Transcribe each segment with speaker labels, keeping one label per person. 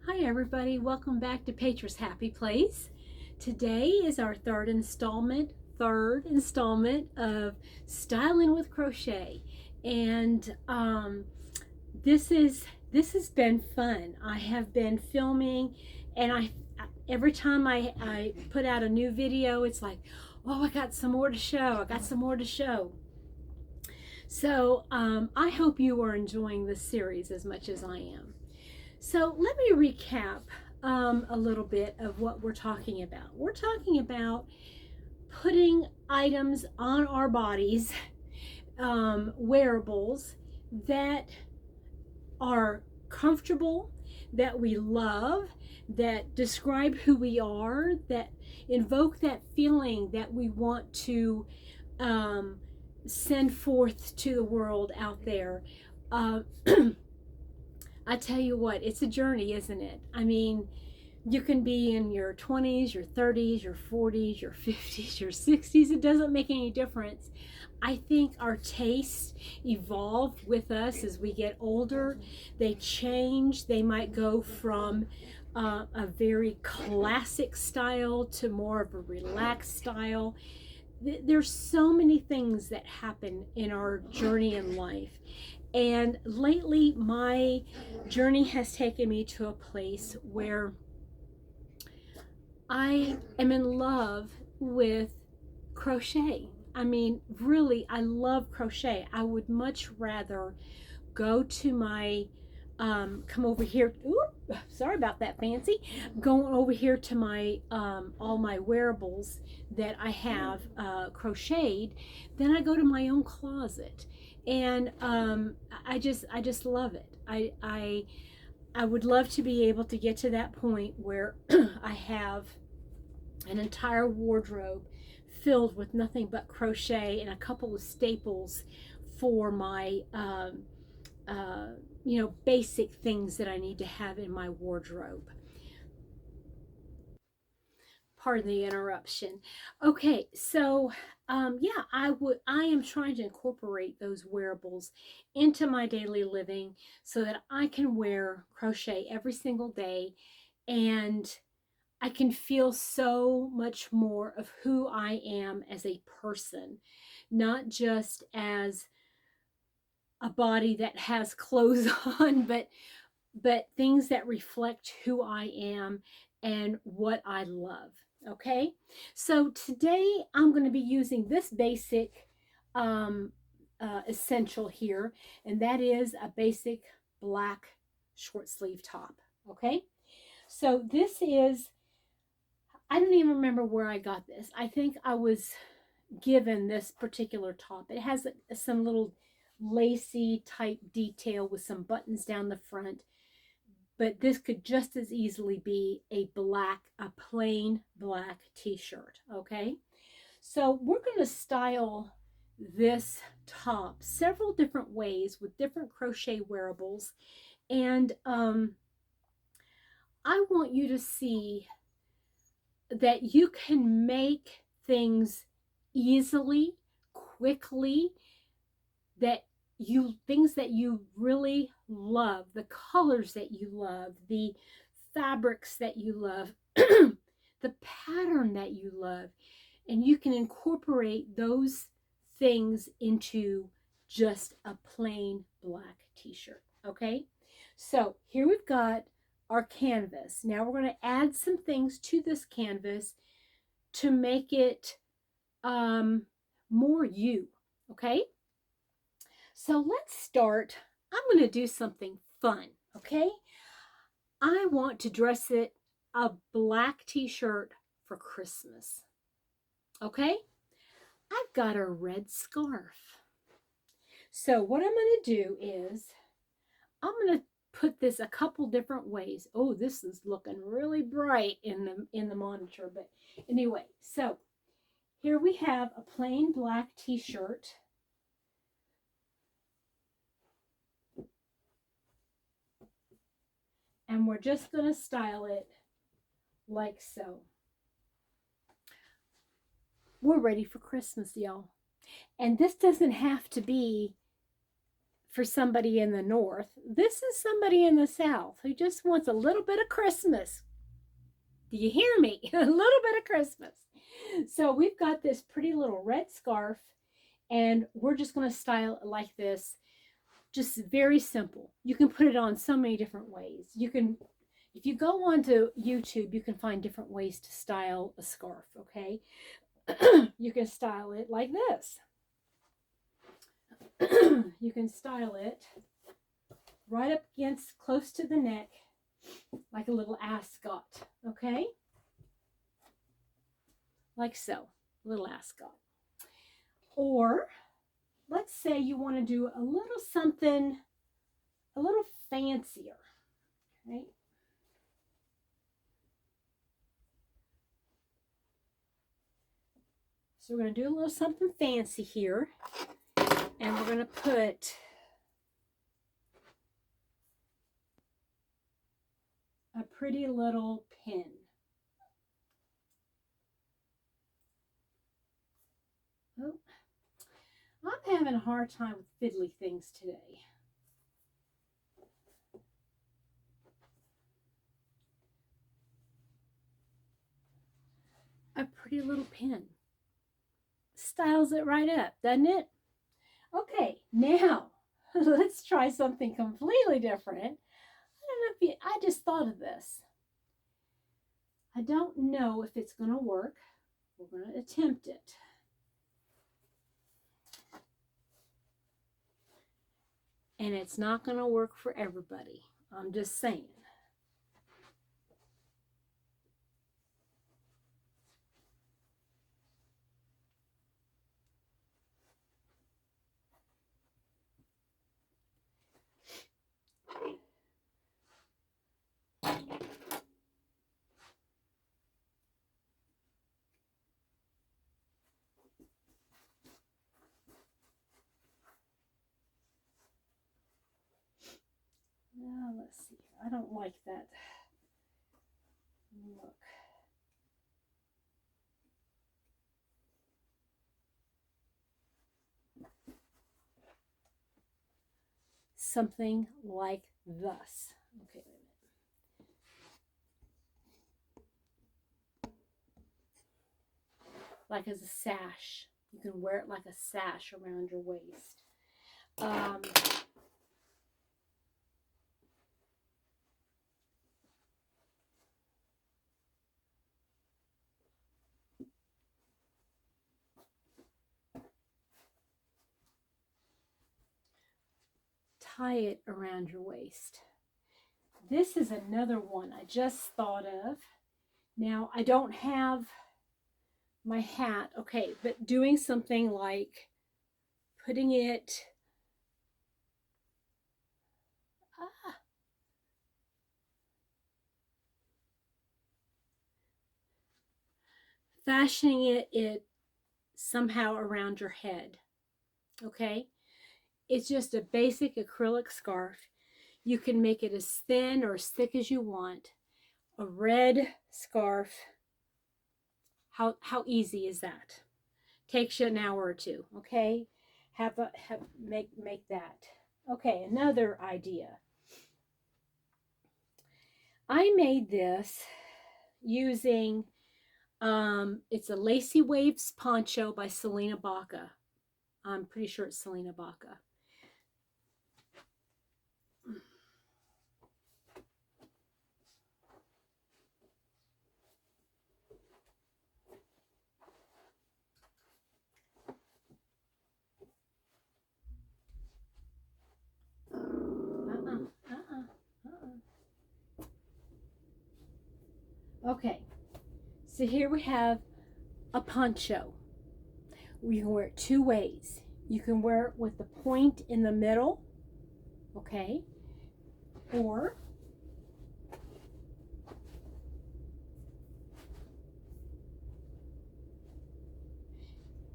Speaker 1: Hi everybody, welcome back to Petra's Happy Place. Today is our third installment of Styling with Crochet. And this has been fun. I have been filming, and every time I put out a new video, it's like, oh, I got some more to show. I got some more to show. So I hope you are enjoying this series as much as I am. So let me recap a little bit of what we're talking about. We're talking about putting items on our bodies, wearables that are comfortable, that we love, that describe who we are, that invoke that feeling that we want to send forth to the world out there. I tell you what, it's a journey, isn't it? I mean, you can be in your 20s, your 30s, your 40s, your 50s, your 60s. It doesn't make any difference. I think our tastes evolve with us as we get older. They change. They might go from a very classic style to more of a relaxed style. There's so many things that happen in our journey in life. And lately, my journey has taken me to a place where I am in love with crochet. I mean, really, I love crochet. I would much rather go to my, come over here. Ooh, sorry about that, Fancy. Going over here to my, all my wearables that I have crocheted. Then I go to my own closet, and I just love it. I would love to be able to get to that point where I have an entire wardrobe filled with nothing but crochet and a couple of staples for my basic things that I need to have in my wardrobe. Pardon the interruption. Okay, so yeah, I am trying to incorporate those wearables into my daily living so that I can wear crochet every single day, and I can feel so much more of who I am as a person, not just as a body that has clothes on, but things that reflect who I am and what I love. Okay, so today I'm going to be using this basic essential here, and that is a basic black short sleeve top. Okay, so this is, I don't even remember where I got this. I think I was given this particular top. It has some little lacy type detail with some buttons down the front, but this could just as easily be a plain black t-shirt. Okay, so we're going to style this top several different ways with different crochet wearables, and I want you to see that you can make things easily, quickly, things that you really love, the colors that you love, the fabrics that you love, the pattern that you love, and you can incorporate those things into just a plain black t-shirt. Okay, so here we've got our canvas. Now we're going to add some things to this canvas to make it more you. Okay, so let's start. I'm going to do something fun. Okay, I want to dress it a black t-shirt for Christmas. Okay, I've got a red scarf. So what I'm going to do is I'm going to put this a couple different ways. Oh, this is looking really bright in the monitor, but anyway, so here we have a plain black t-shirt. And we're just going to style it like so. We're ready for Christmas, y'all. And this doesn't have to be for somebody in the north. This is somebody in the south who just wants a little bit of Christmas. Do you hear me? A little bit of Christmas. So we've got this pretty little red scarf, and we're just going to style it like this. Just very simple. You can put it on so many different ways. You can, if you go onto YouTube, you can find different ways to style a scarf, okay? You can style it like this. You can style it right up against, close to the neck, like a little ascot, okay? Like so, little ascot. Or let's say you want to do a little something a little fancier, okay? So we're going to do a little something fancy here, and we're going to put a pretty little pin. Oh, I'm having a hard time with fiddly things today. A pretty little pin. Styles it right up, doesn't it? Okay, now let's try something completely different. I don't know if you, I just thought of this. I don't know if it's going to work. We're going to attempt it. And it's not going to work for everybody. I'm just saying. Now let's see. I don't like that look. Something like thus. Okay, wait a minute. Like as a sash. You can wear it like a sash around your waist. Tie it around your waist. This is another one I just thought of. Now, I don't have my hat, okay, but doing something like putting it, fashioning it somehow around your head, okay? It's just a basic acrylic scarf. You can make it as thin or as thick as you want. A red scarf. How easy is that? Takes you an hour or two, okay? Make that. Okay, another idea. I made this using it's a Lacy Waves poncho by Selena Baca. I'm pretty sure it's Selena Baca. Okay, so here we have a poncho. You can wear it two ways. You can wear it with the point in the middle, okay, or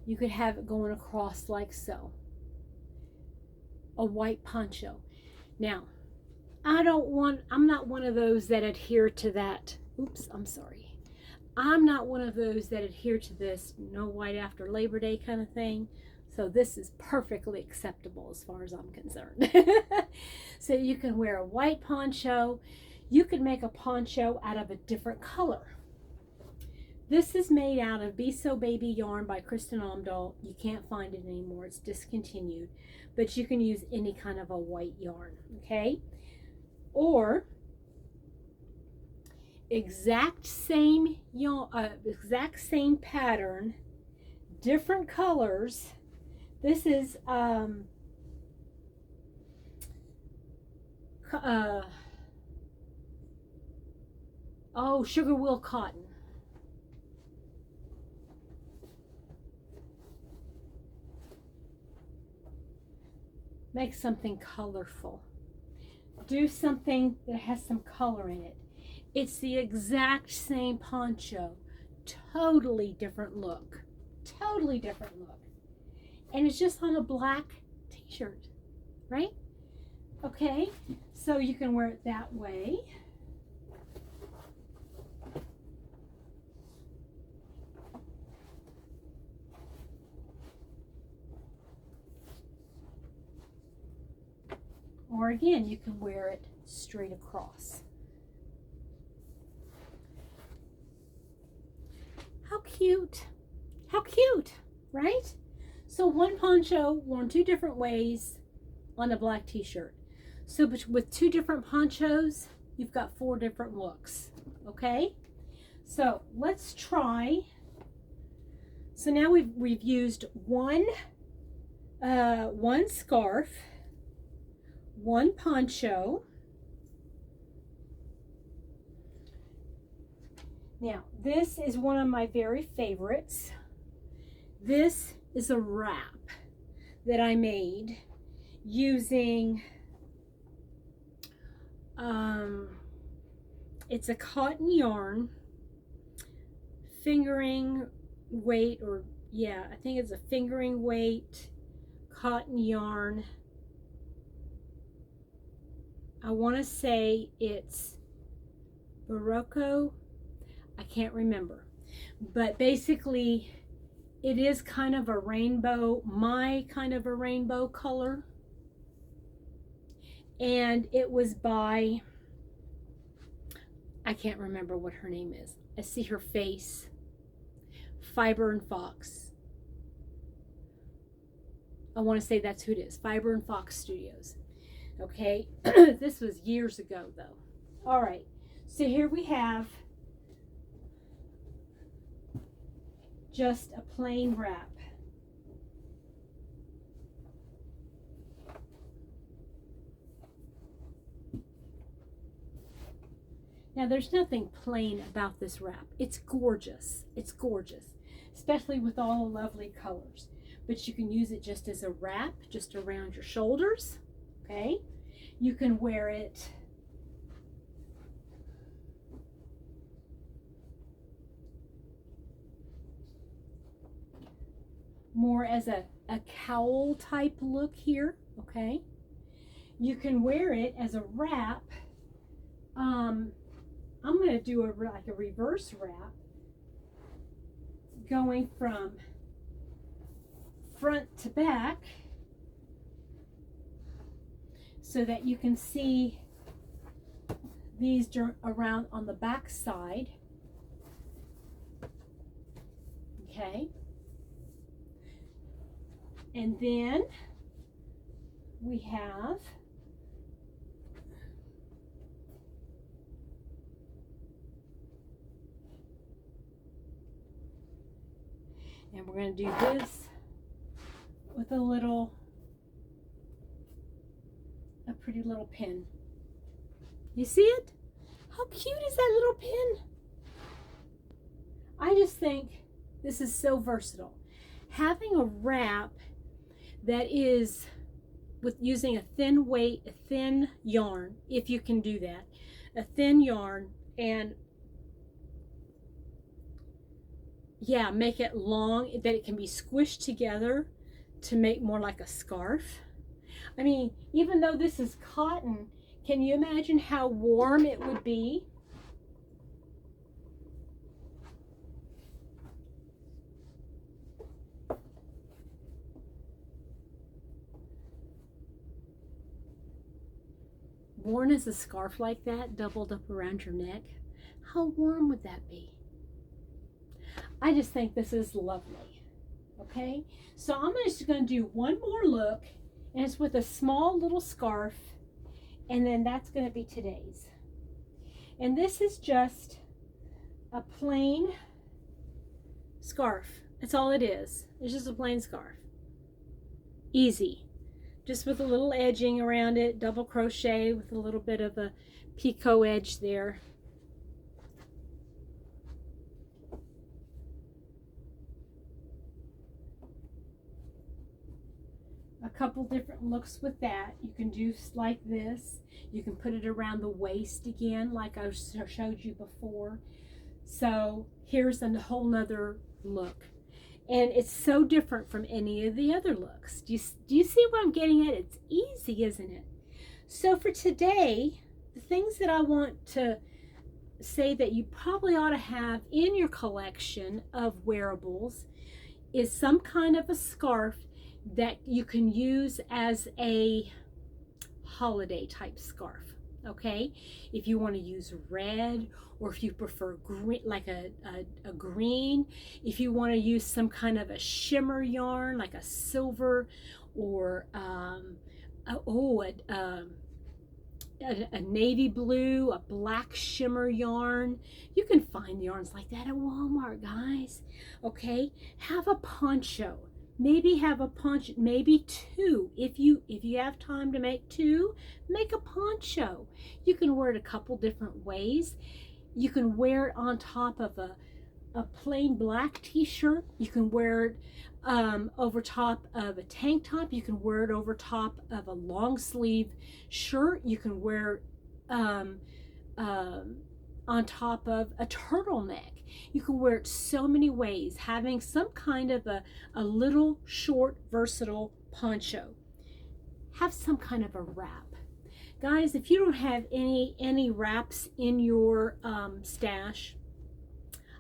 Speaker 1: you could have it going across like so. A white poncho. Now, I'm not one of those that adhere to that. Oops, I'm sorry. I'm not one of those that adhere to this no white after Labor Day kind of thing. So this is perfectly acceptable as far as I'm concerned. So you can wear a white poncho. You could make a poncho out of a different color. This is made out of Be So Baby yarn by Kristen Omdahl. You can't find it anymore. It's discontinued. But you can use any kind of a white yarn, okay? Or exact same yarn, exact same pattern, different colors. This is sugar wool cotton. Make something colorful. Do something that has some color in it. It's the exact same poncho. Totally different look. Totally different look. And it's just on a black t-shirt, right? Okay, so you can wear it that way. Or again, you can wear it straight across. How cute. How cute, right? So one poncho worn two different ways on a black t-shirt. So with two different ponchos, you've got 4 different looks, okay? So let's try. So now we've used one scarf, one poncho. Now, this is one of my very favorites. This is a wrap that I made using, it's a cotton yarn, fingering weight, or yeah, I think it's a fingering weight cotton yarn. I want to say it's Barocco. I can't remember. But basically, it is kind of a rainbow, my kind of a rainbow color. And it was by, I can't remember what her name is. I see her face. Fiber and Fox. I want to say that's who it is. Fiber and Fox Studios. Okay, this was years ago though. All right, so here we have just a plain wrap. Now there's nothing plain about this wrap. It's gorgeous. It's gorgeous, especially with all the lovely colors. But you can use it just as a wrap, just around your shoulders. Okay, you can wear it more as a cowl type look here. Okay, you can wear it as a wrap. I'm going to do like a reverse wrap, going from front to back, so that you can see these around on the back side. Okay, and then we have and we're going to do this with a pretty little pin. You see it? How cute is that little pin? I just think this is so versatile. Having a wrap that is with using a thin yarn, if you can do that, a thin yarn, and yeah, make it long, that it can be squished together to make more like a scarf. I mean, even though this is cotton, can you imagine how warm it would be? worn as a scarf like that, doubled up around your neck, how warm would that be? I just think this is lovely. Okay, so I'm just going to do one more look, and it's with a small little scarf, and then that's going to be today's. And this is just a plain scarf. That's all it is. It's just a plain scarf. Easy. Just with a little edging around it, double crochet with a little bit of a picot edge there. A couple different looks with that. You can do like this. You can put it around the waist again, like I showed you before. So here's a whole nother look. And it's so different from any of the other looks. Do you see what I'm getting at? It's easy, isn't it? So for today, the things that I want to say that you probably ought to have in your collection of wearables is some kind of a scarf that you can use as a holiday type scarf. Okay, if you want to use red, or if you prefer green, like a green, if you want to use some kind of a shimmer yarn like a silver, or a navy blue, a black shimmer yarn. You can find yarns like that at Walmart, guys. Okay, have a poncho. Maybe have a poncho, maybe two. If you have time to make two, make a poncho. You can wear it a couple different ways. You can wear it on top of a plain black t-shirt. You can wear it over top of a tank top. You can wear it over top of a long sleeve shirt. You can wear it on top of a turtleneck. You can wear it so many ways, having some kind of a little short versatile poncho. Have some kind of a wrap. Guys, if you don't have any wraps in your stash,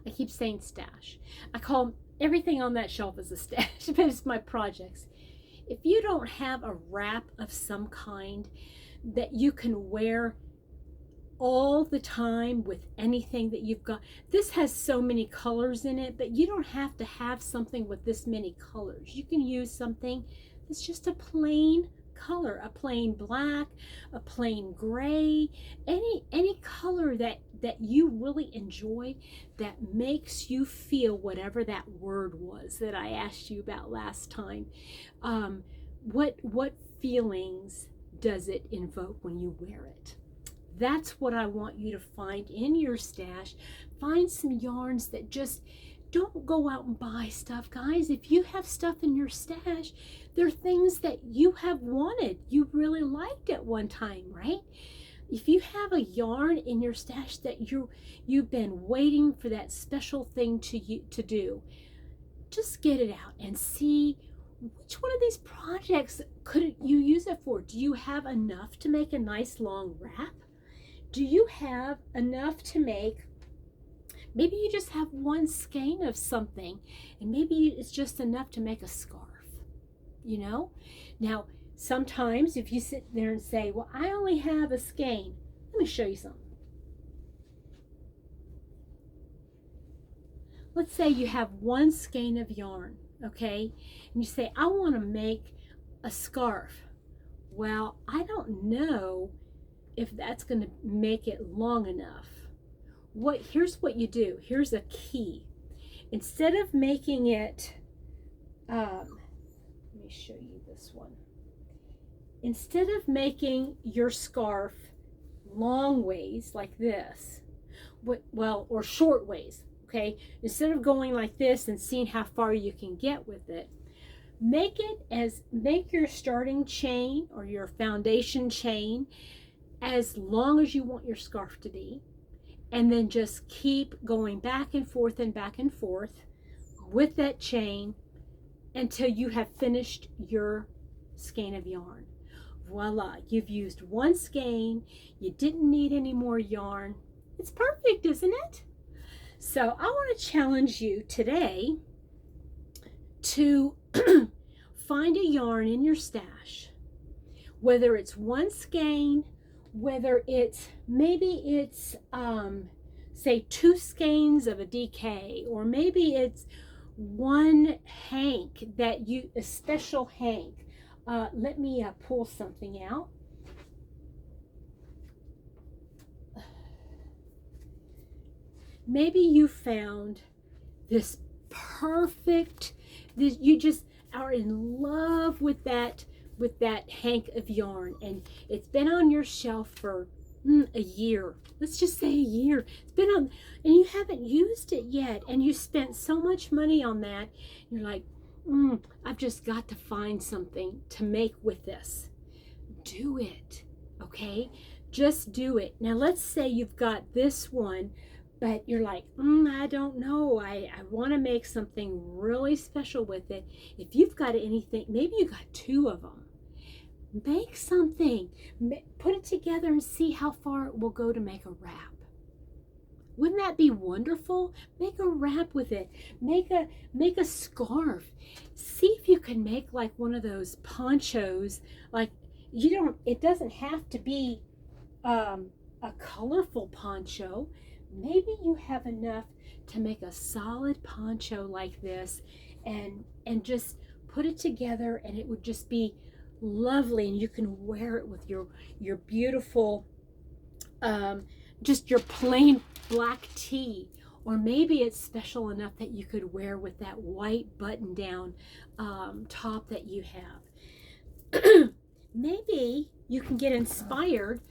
Speaker 1: I keep saying stash. I call everything on that shelf as a stash, but it's my projects. If you don't have a wrap of some kind that you can wear all the time with anything that you've got. This has so many colors in it, but you don't have to have something with this many colors. You can use something that's just a plain color, a plain black, a plain gray, any color that you really enjoy, that makes you feel whatever that word was that I asked you about last time. What feelings does it invoke when you wear it? That's what I want you to find in your stash. Find some yarns that just don't go out and buy stuff, guys. If you have stuff in your stash, they're things that you have wanted, you really liked at one time, right? If you have a yarn in your stash that you've been waiting for that special thing to do, just get it out and see which one of these projects could you use it for. Do you have enough to make a nice long wrap? Do you have enough to make, maybe you just have one skein of something, and maybe it's just enough to make a scarf, you know? Now, sometimes if you sit there and say, well, I only have a skein, let me show you something. Let's say you have one skein of yarn, okay? And you say, I want to make a scarf. Well, I don't know if that's going to make it long enough. Here's what you do. Here's a key. Instead of making it, let me show you this one. Instead of making your scarf long ways like this, or short ways, okay? Instead of going like this and seeing how far you can get with it, make your starting chain or your foundation chain as long as you want your scarf to be, and then just keep going back and forth with that chain until you have finished your skein of yarn. Voila, you've used one skein, you didn't need any more yarn. It's perfect, isn't it? So I want to challenge you today to find a yarn in your stash, whether it's one skein, whether it's, maybe it's, say 2 skeins of a DK, or maybe it's one hank that you, a special hank. Let me pull something out. Maybe you found this perfect, this, you just are in love with that hank of yarn, and it's been on your shelf for a year. Let's just say a year. It's been on, and you haven't used it yet, and you spent so much money on that. You're like, I've just got to find something to make with this. Do it, okay? Just do it. Now let's say you've got this one, but you're like, I don't know. I want to make something really special with it. If you've got anything, maybe you got 2 of them. Make something. Put it together and see how far it will go to make a wrap. Wouldn't that be wonderful? Make a wrap with it. Make a scarf. See if you can make like one of those ponchos. Like, it doesn't have to be a colorful poncho. Maybe you have enough to make a solid poncho like this, and just put it together, and it would just be lovely, and you can wear it with your beautiful, just your plain black tee. Or maybe it's special enough that you could wear with that white button down top that you have. Maybe you can get inspired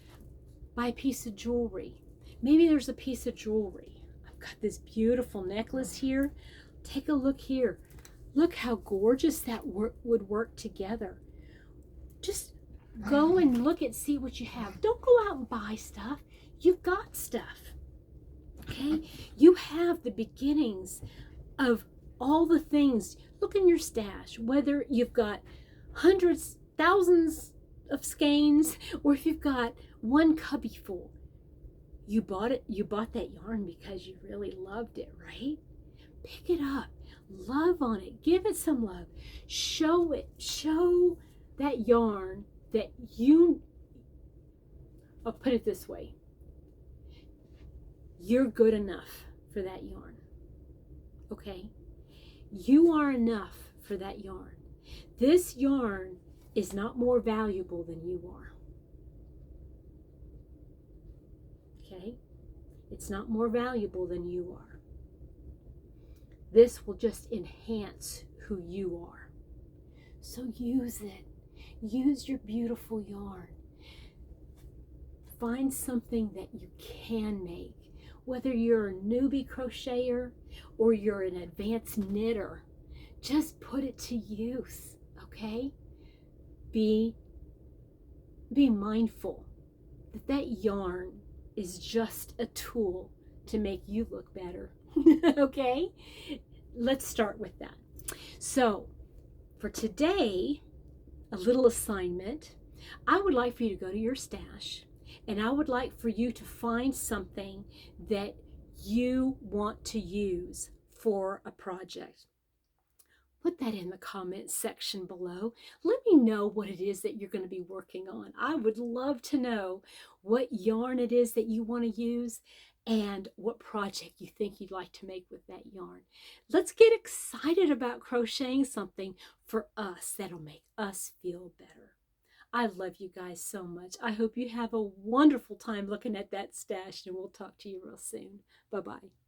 Speaker 1: by a piece of jewelry. Maybe there's a piece of jewelry. I've got this beautiful necklace here. Take a look here. Look how gorgeous that would work together. Just go and look and see what you have. Don't go out and buy stuff. You've got stuff. Okay? You have the beginnings of all the things. Look in your stash, whether you've got hundreds, thousands of skeins, or if you've got one cubby full. You bought that yarn because you really loved it, right? Pick it up. Love on it. Give it some love. Show it. Show that yarn that I'll put it this way. You're good enough for that yarn. Okay? You are enough for that yarn. This yarn is not more valuable than you are. Okay? It's not more valuable than you are. This will just enhance who you are. So use it. Use your beautiful yarn. Find something that you can make. Whether you're a newbie crocheter or you're an advanced knitter, just put it to use, okay? Be mindful that yarn is just a tool to make you look better. Okay? Let's start with that. So, for today, a little assignment. I would like for you to go to your stash, and I would like for you to find something that you want to use for a project. Put that in the comments section below. Let me know what it is that you're going to be working on. I would love to know what yarn it is that you want to use and what project you think you'd like to make with that yarn. Let's get excited about crocheting something for us that'll make us feel better. I love you guys so much. I hope you have a wonderful time looking at that stash, and we'll talk to you real soon. Bye-bye.